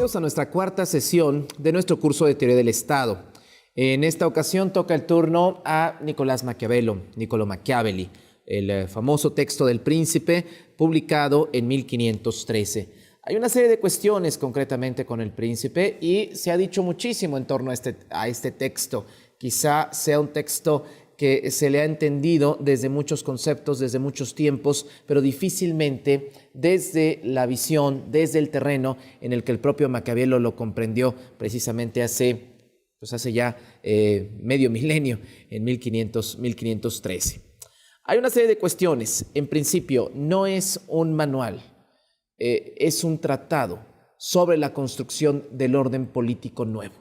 Bienvenidos a nuestra cuarta sesión de nuestro curso de Teoría del Estado. En esta ocasión toca el turno a Nicolás Maquiavelo, Niccolò Machiavelli, el famoso texto del Príncipe, publicado en 1513. Hay una serie de cuestiones concretamente con el Príncipe y se ha dicho muchísimo en torno a este texto. Quizá sea un texto que se le ha entendido desde muchos conceptos, desde muchos tiempos, pero difícilmente desde la visión, desde el terreno en el que el propio Maquiavelo lo comprendió precisamente hace ya medio milenio, en 1513. Hay una serie de cuestiones. En principio, no es un manual, es un tratado sobre la construcción del orden político nuevo.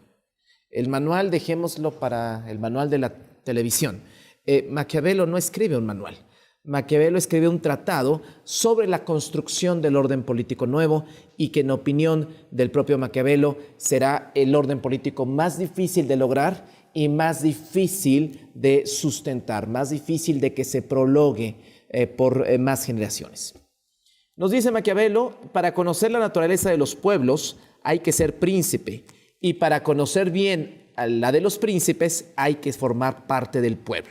El manual, dejémoslo para el manual de la televisión. Maquiavelo no escribe un manual. Maquiavelo escribe un tratado sobre la construcción del orden político nuevo y que en opinión del propio Maquiavelo será el orden político más difícil de lograr y más difícil de sustentar, más difícil de que se prolongue por más generaciones. Nos dice Maquiavelo, para conocer la naturaleza de los pueblos hay que ser príncipe y para conocer bien la de los príncipes hay que formar parte del pueblo.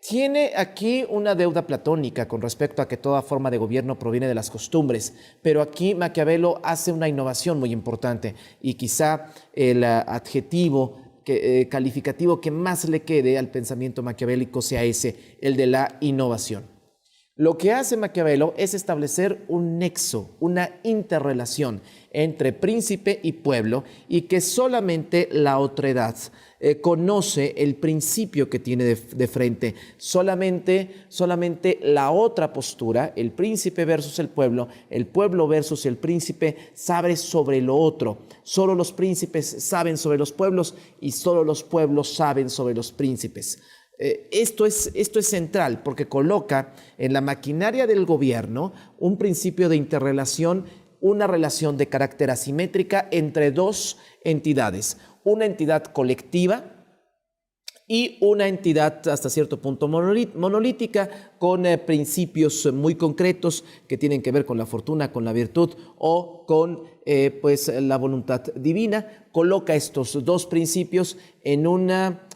Tiene aquí una deuda platónica con respecto a que toda forma de gobierno proviene de las costumbres, pero aquí Maquiavelo hace una innovación muy importante y quizá el adjetivo calificativo que más le quede al pensamiento maquiavélico sea ese, el de la innovación. Lo que hace Maquiavelo es establecer un nexo, una interrelación entre príncipe y pueblo y que solamente la otredad conoce el principio que tiene de frente. Solamente la otra postura, el príncipe versus el pueblo versus el príncipe, sabe sobre lo otro. Solo los príncipes saben sobre los pueblos y solo los pueblos saben sobre los príncipes. Esto es central porque coloca en la maquinaria del gobierno un principio de interrelación, una relación de carácter asimétrica entre dos entidades, una entidad colectiva y una entidad hasta cierto punto monolítica con principios muy concretos que tienen que ver con la fortuna, con la virtud o con la voluntad divina. Coloca estos dos principios en una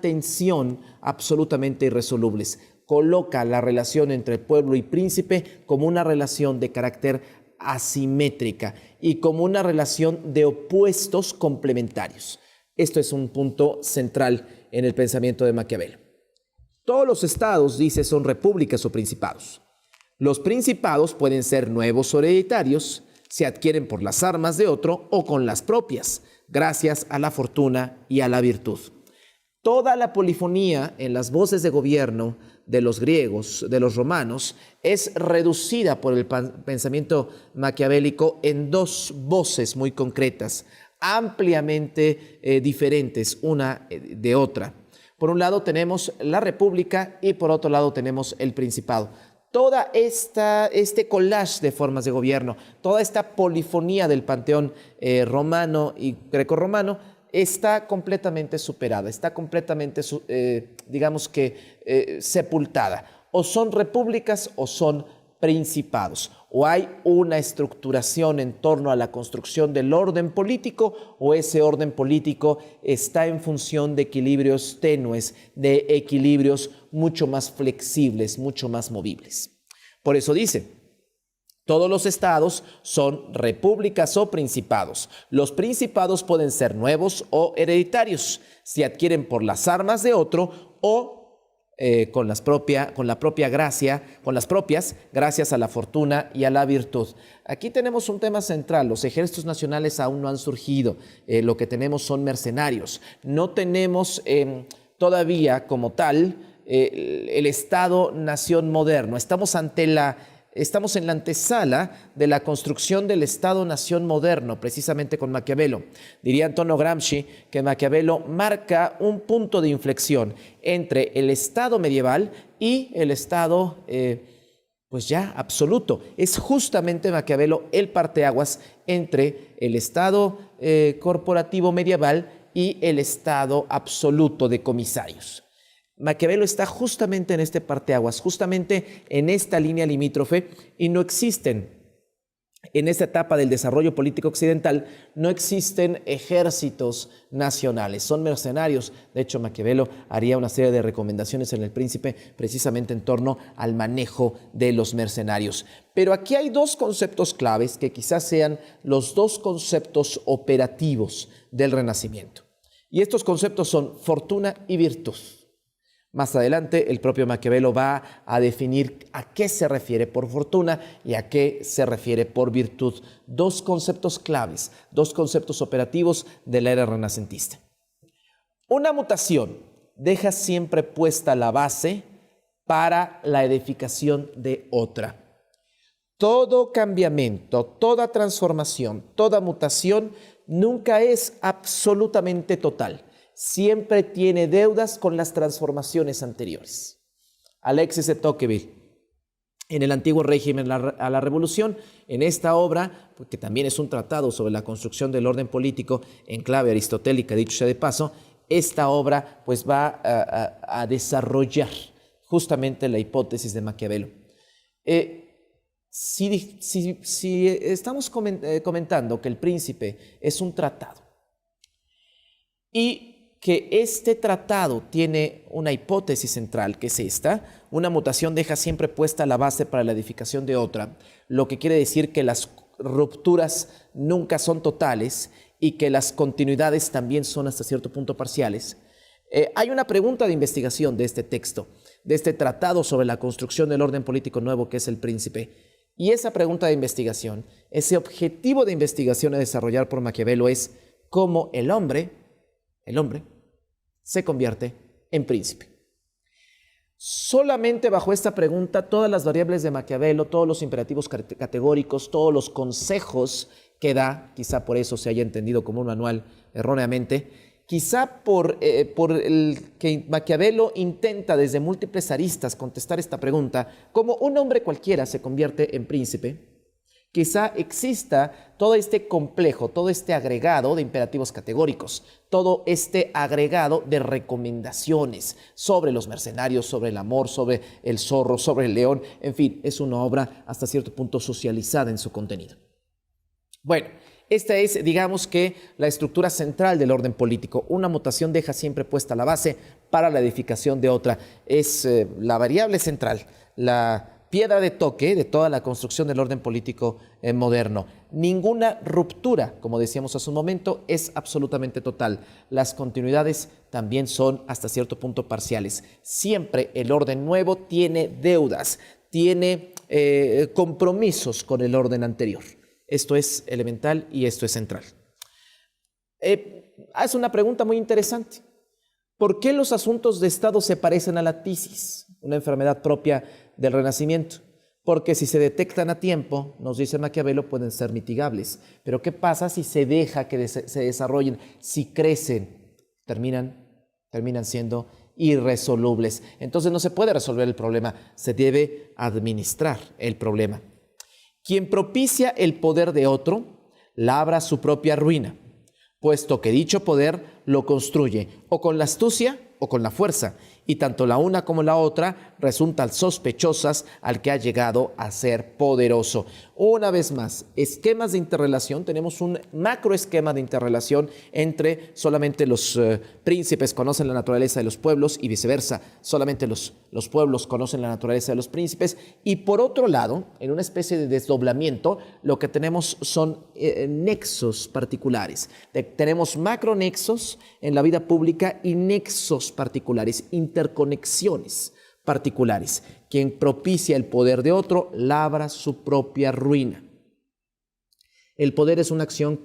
tensión absolutamente irresolubles. Coloca la relación entre pueblo y príncipe como una relación de carácter asimétrica y como una relación de opuestos complementarios. Esto es un punto central en el pensamiento de Maquiavelo. Todos los estados, dice, son repúblicas o principados. Los principados pueden ser nuevos o hereditarios, se adquieren por las armas de otro o con las propias, gracias a la fortuna y a la virtud. Toda la polifonía en las voces de gobierno de los griegos, de los romanos, es reducida por el pensamiento maquiavélico en dos voces muy concretas, ampliamente diferentes una de otra. Por un lado tenemos la república y por otro lado tenemos el principado. Toda este collage de formas de gobierno, toda esta polifonía del panteón romano y grecorromano está completamente superada, está completamente, sepultada. O son repúblicas o son principados. O hay una estructuración en torno a la construcción del orden político o ese orden político está en función de equilibrios tenues, de equilibrios mucho más flexibles, mucho más movibles. Por eso dice, todos los estados son repúblicas o principados. Los principados pueden ser nuevos o hereditarios, se adquieren por las armas de otro o con las propias, gracias a la fortuna y a la virtud. Aquí tenemos un tema central. Los ejércitos nacionales aún no han surgido. Lo que tenemos son mercenarios. No tenemos todavía como tal el Estado-nación moderno. Estamos en la antesala de la construcción del Estado-nación moderno, precisamente con Maquiavelo. Diría Antonio Gramsci que Maquiavelo marca un punto de inflexión entre el Estado medieval y el Estado absoluto. Es justamente Maquiavelo el parteaguas entre el Estado corporativo medieval y el Estado absoluto de comisarios. Maquiavelo está justamente en este parteaguas, justamente en esta línea limítrofe, y no existen en esta etapa del desarrollo político occidental no existen ejércitos nacionales, son mercenarios. De hecho, Maquiavelo haría una serie de recomendaciones en El Príncipe precisamente en torno al manejo de los mercenarios. Pero aquí hay dos conceptos claves que quizás sean los dos conceptos operativos del Renacimiento. Y estos conceptos son fortuna y virtud. Más adelante, el propio Maquiavelo va a definir a qué se refiere por fortuna y a qué se refiere por virtud. Dos conceptos claves, dos conceptos operativos de la era renacentista. Una mutación deja siempre puesta la base para la edificación de otra. Todo cambiamiento, toda transformación, toda mutación nunca es absolutamente total. Siempre tiene deudas con las transformaciones anteriores. Alexis de Tocqueville, en el antiguo régimen a la revolución, en esta obra, que también es un tratado sobre la construcción del orden político en clave aristotélica, dicho sea de paso, esta obra pues va a desarrollar justamente la hipótesis de Maquiavelo. Si estamos comentando que El Príncipe es un tratado y que este tratado tiene una hipótesis central, que es esta: una mutación deja siempre puesta la base para la edificación de otra, lo que quiere decir que las rupturas nunca son totales y que las continuidades también son hasta cierto punto parciales. Hay una pregunta de investigación de este texto, de este tratado sobre la construcción del orden político nuevo que es El Príncipe. Y esa pregunta de investigación, ese objetivo de investigación a desarrollar por Maquiavelo es cómo el hombre se convierte en príncipe. Solamente bajo esta pregunta, todas las variables de Maquiavelo, todos los imperativos categóricos, todos los consejos que da, quizá por eso se haya entendido como un manual erróneamente, quizá por el que Maquiavelo intenta desde múltiples aristas contestar esta pregunta, como un hombre cualquiera se convierte en príncipe, quizá exista todo este complejo, todo este agregado de imperativos categóricos, todo este agregado de recomendaciones sobre los mercenarios, sobre el amor, sobre el zorro, sobre el león. En fin, es una obra hasta cierto punto socializada en su contenido. Bueno, esta es, digamos que, la estructura central del orden político. Una mutación deja siempre puesta la base para la edificación de otra. Es la variable central, la piedra de toque de toda la construcción del orden político moderno. Ninguna ruptura, como decíamos hace un momento, es absolutamente total. Las continuidades también son hasta cierto punto parciales. Siempre el orden nuevo tiene deudas, tiene compromisos con el orden anterior. Esto es elemental y esto es central. Hace una pregunta muy interesante. ¿Por qué los asuntos de Estado se parecen a la tisis, una enfermedad propia del Renacimiento? Porque si se detectan a tiempo, nos dice Maquiavelo, pueden ser mitigables. Pero ¿qué pasa si se deja que se desarrollen? Si crecen, terminan siendo irresolubles. Entonces no se puede resolver el problema, se debe administrar el problema. Quien propicia el poder de otro, labra su propia ruina, puesto que dicho poder lo construye o con la astucia o con la fuerza, y tanto la una como la otra resultan sospechosas al que ha llegado a ser poderoso. Una vez más, esquemas de interrelación, tenemos un macroesquema de interrelación entre solamente los príncipes conocen la naturaleza de los pueblos y viceversa, solamente los pueblos conocen la naturaleza de los príncipes, y por otro lado, en una especie de desdoblamiento, lo que tenemos son nexos particulares. Tenemos macronexos en la vida pública y nexos particulares, interconexiones particulares. Quien propicia el poder de otro, labra su propia ruina. El poder es una acción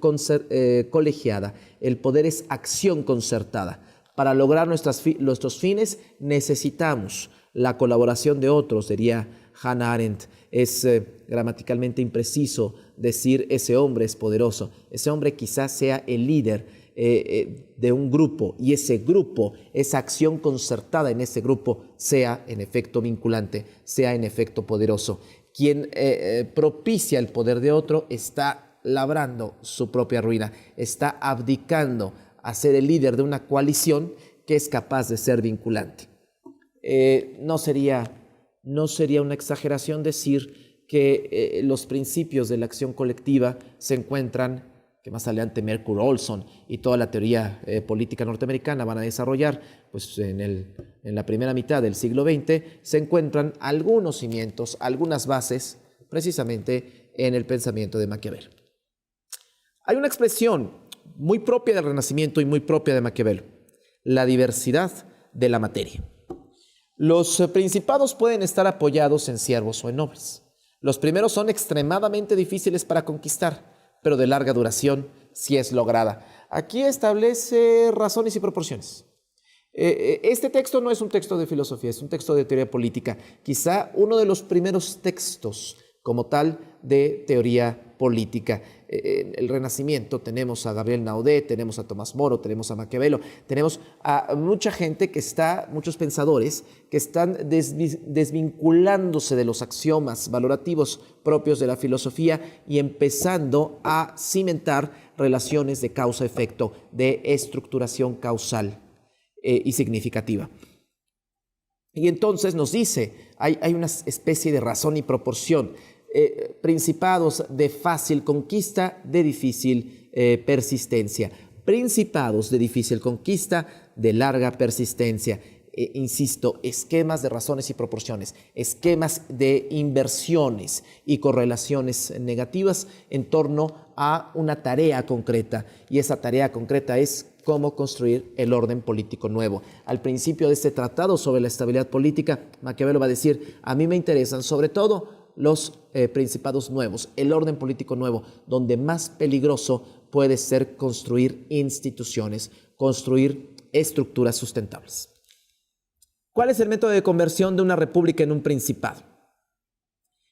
colegiada, el poder es acción concertada. Para lograr nuestros fines necesitamos la colaboración de otros, diría Hannah Arendt. Es gramaticalmente impreciso decir ese hombre es poderoso. Ese hombre quizás sea el líder de un grupo, y ese grupo, esa acción concertada en ese grupo, sea en efecto vinculante, sea en efecto poderoso. Quien propicia el poder de otro está labrando su propia ruina, está abdicando a ser el líder de una coalición que es capaz de ser vinculante. No sería una exageración decir que los principios de la acción colectiva se encuentran, que más adelante Merkur Olson y toda la teoría política norteamericana van a desarrollar, pues en la primera mitad del siglo XX, se encuentran algunos cimientos, algunas bases, precisamente en el pensamiento de Maquiavelo. Hay una expresión muy propia del Renacimiento y muy propia de Maquiavelo: la diversidad de la materia. Los principados pueden estar apoyados en siervos o en nobles. Los primeros son extremadamente difíciles para conquistar, pero de larga duración si es lograda. Aquí establece razones y proporciones. Este texto no es un texto de filosofía, es un texto de teoría política, quizá uno de los primeros textos como tal de teoría política. En el Renacimiento tenemos a Gabriel Naudé, tenemos a Tomás Moro, tenemos a Maquiavelo, tenemos a mucha gente muchos pensadores que están desvinculándose de los axiomas valorativos propios de la filosofía y empezando a cimentar relaciones de causa-efecto, de estructuración causal y significativa. Y entonces nos dice, hay una especie de razón y proporción. Principados de fácil conquista, de difícil persistencia. Principados de difícil conquista, de larga persistencia. Insisto, esquemas de razones y proporciones, esquemas de inversiones y correlaciones negativas en torno a una tarea concreta. Y esa tarea concreta es cómo construir el orden político nuevo. Al principio de este tratado sobre la estabilidad política, Maquiavelo va a decir: a mí me interesan sobre todo los principados nuevos, el orden político nuevo, donde más peligroso puede ser construir instituciones, construir estructuras sustentables. ¿Cuál es el método de conversión de una república en un principado?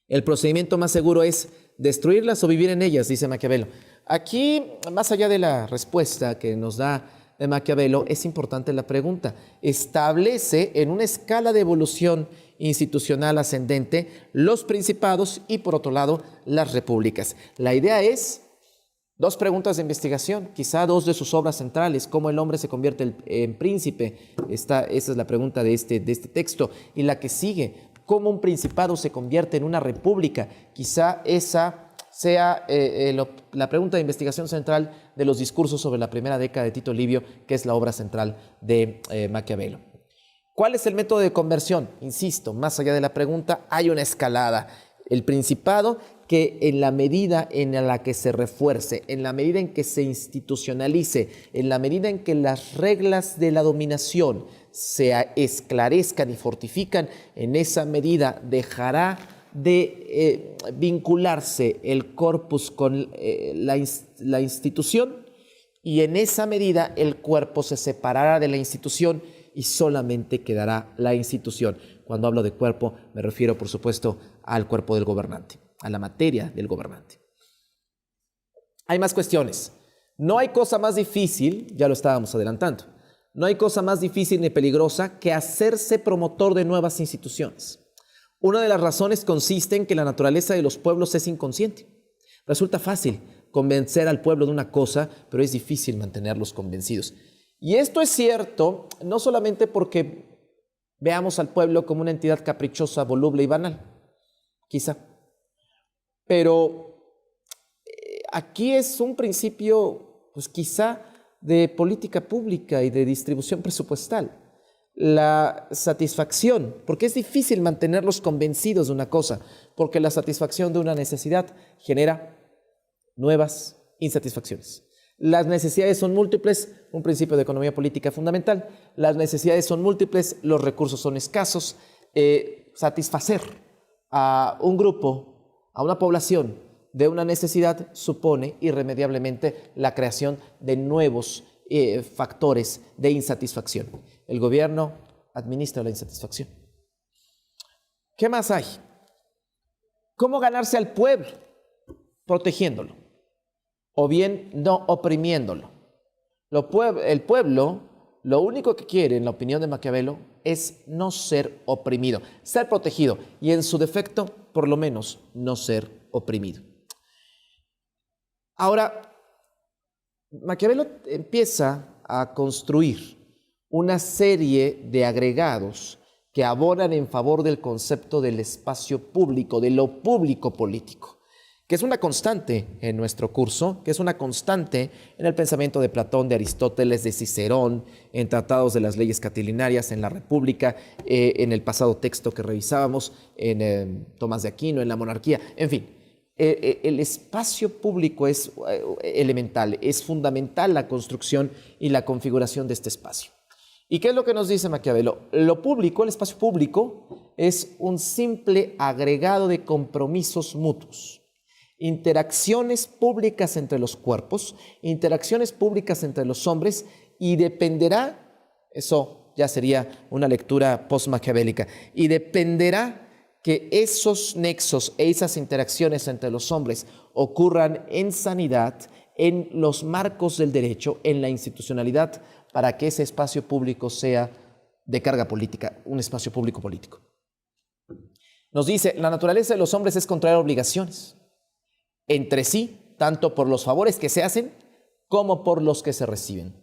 El procedimiento más seguro es destruirlas o vivir en ellas, dice Maquiavelo. Aquí, más allá de la respuesta que nos da de Maquiavelo, es importante la pregunta. Establece en una escala de evolución institucional ascendente los principados y, por otro lado, las repúblicas. La idea es dos preguntas de investigación, quizá dos de sus obras centrales: cómo el hombre se convierte en príncipe. Esa es la pregunta de este texto. Y la que sigue: cómo un principado se convierte en una república. Quizá esa sea la pregunta de investigación central de los discursos sobre la primera década de Tito Livio, que es la obra central de Maquiavelo. ¿Cuál es el método de conversión? Insisto, más allá de la pregunta, hay una escalada. El principado, que en la medida en la que se refuerce, en la medida en que se institucionalice, en la medida en que las reglas de la dominación se esclarezcan y fortifican, en esa medida dejará de vincularse el corpus con la institución, y en esa medida el cuerpo se separará de la institución y solamente quedará la institución. Cuando hablo de cuerpo, me refiero, por supuesto, al cuerpo del gobernante, a la materia del gobernante. Hay más cuestiones. No hay cosa más difícil, ya lo estábamos adelantando, no hay cosa más difícil ni peligrosa que hacerse promotor de nuevas instituciones. Una de las razones consiste en que la naturaleza de los pueblos es inconsciente. Resulta fácil convencer al pueblo de una cosa, pero es difícil mantenerlos convencidos. Y esto es cierto no solamente porque veamos al pueblo como una entidad caprichosa, voluble y banal, quizá, pero aquí es un principio, pues quizá, de política pública y de distribución presupuestal. La satisfacción, porque es difícil mantenerlos convencidos de una cosa, porque la satisfacción de una necesidad genera nuevas insatisfacciones. Las necesidades son múltiples, un principio de economía política fundamental. Las necesidades son múltiples, los recursos son escasos. Satisfacer a un grupo, a una población de una necesidad supone irremediablemente la creación de nuevos factores de insatisfacción. El gobierno administra la insatisfacción. ¿Qué más hay? ¿Cómo ganarse al pueblo? Protegiéndolo, o bien no oprimiéndolo. El pueblo, lo único que quiere, en la opinión de Maquiavelo, es no ser oprimido, ser protegido y, en su defecto, por lo menos, no ser oprimido. Ahora, Maquiavelo empieza a construir una serie de agregados que abonan en favor del concepto del espacio público, de lo público político, que es una constante en nuestro curso, que es una constante en el pensamiento de Platón, de Aristóteles, de Cicerón, en tratados de las leyes catilinarias, en la República, en el pasado texto que revisábamos, en Tomás de Aquino, en la monarquía, en fin. El espacio público es elemental, es fundamental la construcción y la configuración de este espacio. ¿Y qué es lo que nos dice Maquiavelo? Lo público, el espacio público, es un simple agregado de compromisos mutuos, interacciones públicas entre los cuerpos, interacciones públicas entre los hombres, y dependerá, eso ya sería una lectura post-maquiavélica, y dependerá que esos nexos, esas interacciones entre los hombres ocurran en sanidad, en los marcos del derecho, en la institucionalidad, para que ese espacio público sea de carga política, un espacio público político. Nos dice, la naturaleza de los hombres es contraer obligaciones entre sí, tanto por los favores que se hacen como por los que se reciben.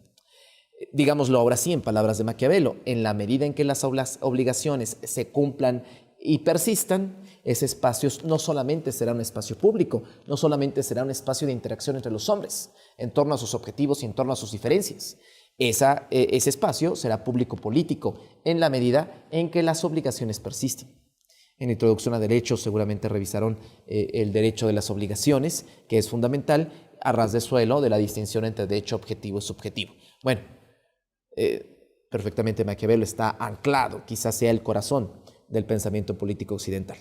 Digámoslo ahora sí, en palabras de Maquiavelo, en la medida en que las obligaciones se cumplan y persistan, ese espacio no solamente será un espacio público, no solamente será un espacio de interacción entre los hombres, en torno a sus objetivos y en torno a sus diferencias. Ese espacio será público político, en la medida en que las obligaciones persisten. En Introducción a Derecho seguramente revisaron el derecho de las obligaciones, que es fundamental, a ras de suelo de la distinción entre derecho objetivo y subjetivo. Bueno, perfectamente Maquiavelo está anclado, quizás sea el corazón del pensamiento político occidental.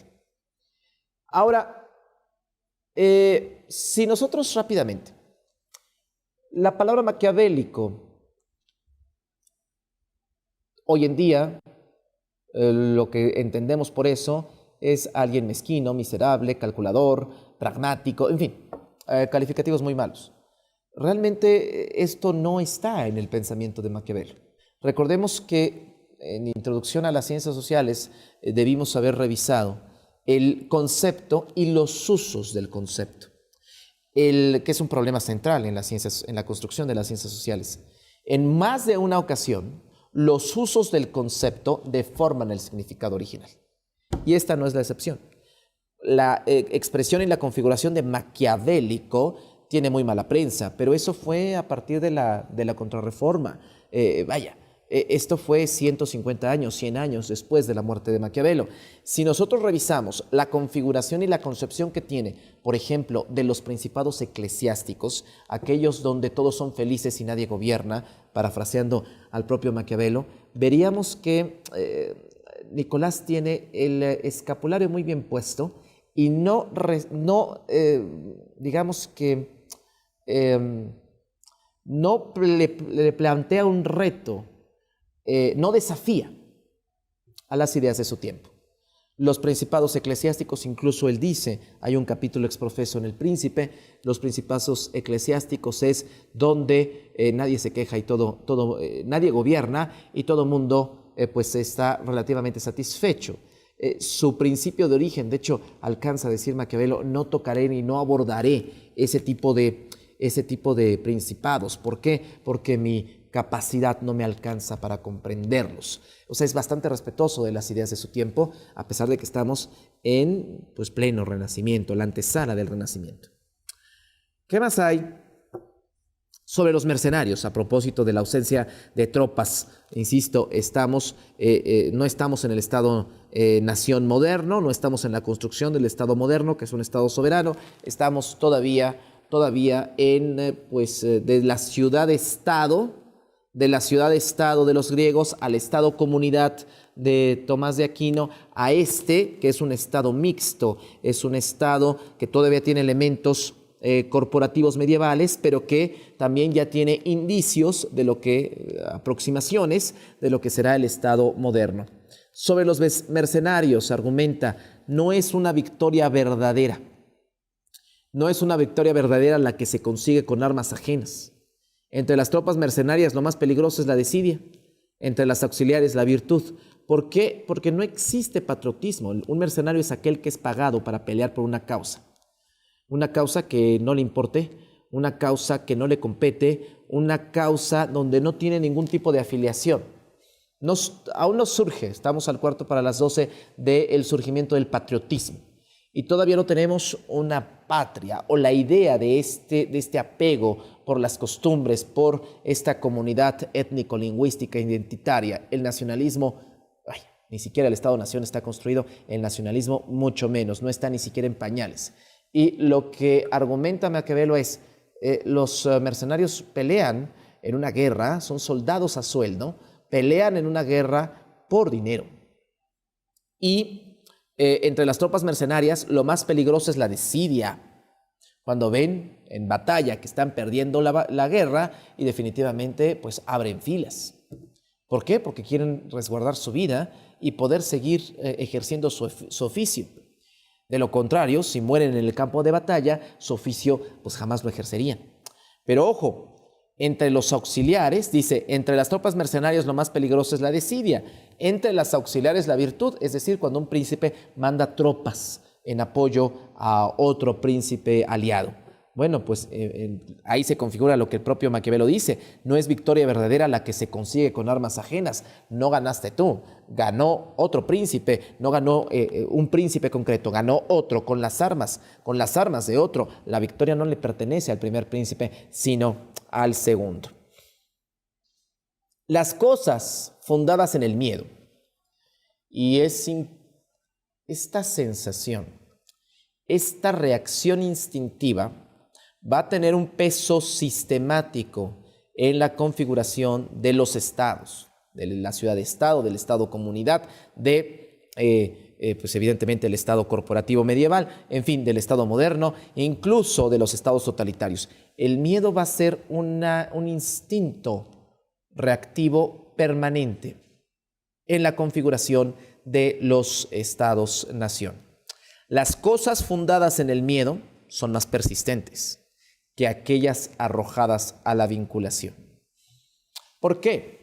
Ahora, si nosotros rápidamente, la palabra maquiavélico, hoy en día, lo que entendemos por eso es alguien mezquino, miserable, calculador, pragmático, en fin, calificativos muy malos. Realmente esto no está en el pensamiento de Maquiavelo. Recordemos que en Introducción a las Ciencias Sociales debimos haber revisado el concepto y los usos del concepto, que es un problema central en la construcción de las ciencias sociales. En más de una ocasión, los usos del concepto deforman el significado original. Y esta no es la excepción. La expresión y la configuración de maquiavélico tiene muy mala prensa, pero eso fue a partir de la Contrarreforma. Esto fue 150 años, 100 años después de la muerte de Maquiavelo. Si nosotros revisamos la configuración y la concepción que tiene, por ejemplo, de los principados eclesiásticos, aquellos donde todos son felices y nadie gobierna, parafraseando al propio Maquiavelo, veríamos que Nicolás tiene el escapulario muy bien puesto y no le plantea un reto, no desafía a las ideas de su tiempo. Los principados eclesiásticos, incluso él dice, hay un capítulo exprofeso en El Príncipe, los principados eclesiásticos es donde nadie se queja y nadie gobierna y todo mundo pues está relativamente satisfecho. Su principio de origen, de hecho, alcanza a decir Maquiavelo, no tocaré ni no abordaré ese tipo de principados. ¿Por qué? Porque mi capacidad no me alcanza para comprenderlos. O sea, es bastante respetuoso de las ideas de su tiempo, a pesar de que estamos en pleno Renacimiento, la antesala del Renacimiento. ¿Qué más hay sobre los mercenarios? A propósito de la ausencia de tropas, insisto, no estamos en el Estado-nación moderno, no estamos en la construcción del Estado moderno, que es un Estado soberano, estamos todavía en de la ciudad-estado, de los griegos al Estado-comunidad de Tomás de Aquino, a que es un Estado mixto, es un Estado que todavía tiene elementos corporativos medievales, pero que también ya tiene indicios aproximaciones de lo que será el Estado moderno. Sobre los mercenarios, argumenta, no es una victoria verdadera. No es una victoria verdadera la que se consigue con armas ajenas. Entre las tropas mercenarias lo más peligroso es la desidia, entre las auxiliares la virtud. ¿Por qué? Porque no existe patriotismo. Un mercenario es aquel que es pagado para pelear por una causa que no le importe, una causa que no le compete, una causa donde no tiene ningún tipo de afiliación. Aún no surge, estamos al cuarto para las 12 del surgimiento del patriotismo. Y todavía no tenemos una patria o la idea de este apego por las costumbres, por esta comunidad étnico-lingüística identitaria. El nacionalismo, ni siquiera el Estado-Nación está construido, el nacionalismo mucho menos, no está ni siquiera en pañales. Y lo que argumenta Maquiavelo es, los mercenarios pelean en una guerra, son soldados a sueldo, pelean en una guerra por dinero. Y entre las tropas mercenarias, lo más peligroso es la desidia. Cuando ven en batalla que están perdiendo la guerra y definitivamente pues abren filas. ¿Por qué? Porque quieren resguardar su vida y poder seguir ejerciendo su oficio. De lo contrario, si mueren en el campo de batalla, su oficio pues jamás lo ejercerían. Pero ojo, entre los auxiliares, dice, entre las tropas mercenarias lo más peligroso es la desidia. Entre las auxiliares la virtud, es decir, cuando un príncipe manda tropas en apoyo a otro príncipe aliado. Bueno, pues ahí se configura lo que el propio Maquiavelo dice. No es victoria verdadera la que se consigue con armas ajenas. No ganaste tú, ganó otro príncipe, no ganó un príncipe concreto, ganó otro con las armas de otro. La victoria no le pertenece al primer príncipe, sino al segundo. Las cosas fundadas en el miedo. Y esta sensación, esta reacción instintiva va a tener un peso sistemático en la configuración de los estados, de la ciudad-estado, del estado-comunidad, pues evidentemente el estado corporativo medieval, en fin, del estado moderno, e incluso de los estados totalitarios. El miedo va a ser un instinto reactivo permanente en la configuración de los estados-nación. Las cosas fundadas en el miedo son más persistentes que aquellas arrojadas a la vinculación. ¿Por qué?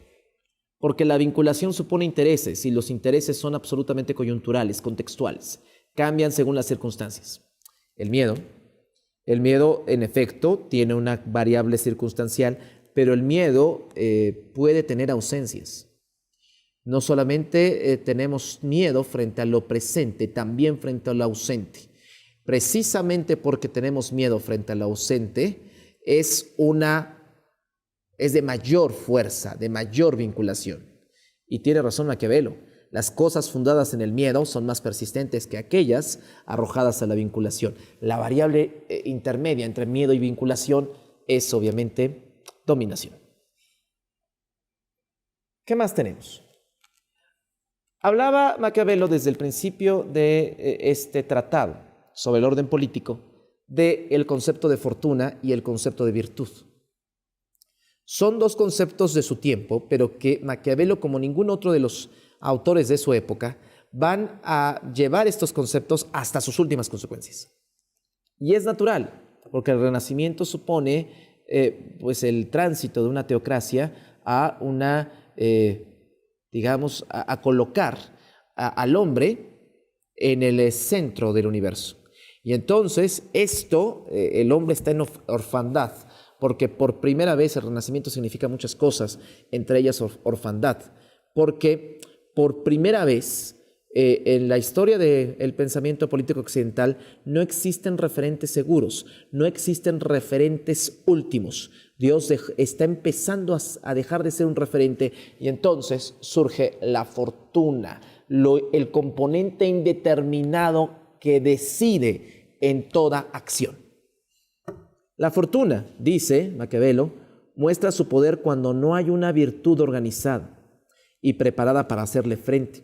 Porque la vinculación supone intereses y los intereses son absolutamente coyunturales, contextuales, cambian según las circunstancias. El miedo en efecto tiene una variable circunstancial, pero el miedo puede tener ausencias. No solamente tenemos miedo frente a lo presente, también frente a lo ausente. Precisamente porque tenemos miedo frente a lo ausente, es de mayor fuerza, de mayor vinculación. Y tiene razón Maquiavelo, las cosas fundadas en el miedo son más persistentes que aquellas arrojadas a la vinculación. La variable intermedia entre miedo y vinculación es obviamente dominación. ¿Qué más tenemos? Hablaba Maquiavelo desde el principio de este tratado sobre el orden político, del concepto de fortuna y el concepto de virtud. Son dos conceptos de su tiempo, pero que Maquiavelo, como ningún otro de los autores de su época, van a llevar estos conceptos hasta sus últimas consecuencias. Y es natural, porque el Renacimiento supone pues el tránsito de una teocracia a a colocar al hombre en el centro del universo. Y entonces el hombre está en orfandad, porque por primera vez el Renacimiento significa muchas cosas, entre ellas orfandad, porque por primera vez en la historia del pensamiento político occidental no existen referentes seguros, no existen referentes últimos. Dios está empezando a dejar de ser un referente y entonces surge la fortuna, el componente indeterminado que decide en toda acción. La fortuna, dice Maquiavelo, muestra su poder cuando no hay una virtud organizada y preparada para hacerle frente.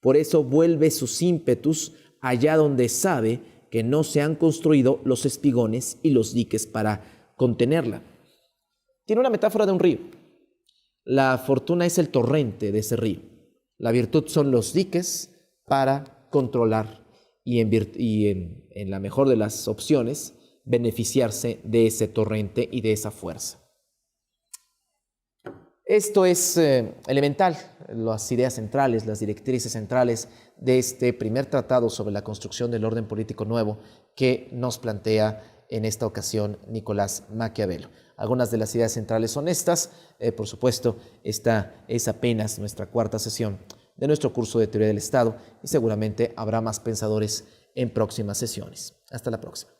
Por eso vuelve sus ímpetus allá donde sabe que no se han construido los espigones y los diques para contenerla. Tiene una metáfora de un río. La fortuna es el torrente de ese río. La virtud son los diques para controlar y en la mejor de las opciones, beneficiarse de ese torrente y de esa fuerza. Esto es elemental, las ideas centrales, las directrices centrales de este primer tratado sobre la construcción del orden político nuevo que nos plantea en esta ocasión Nicolás Maquiavelo. Algunas de las ideas centrales son estas. Por supuesto, esta es apenas nuestra cuarta sesión de nuestro curso de Teoría del Estado y seguramente habrá más pensadores en próximas sesiones. Hasta la próxima.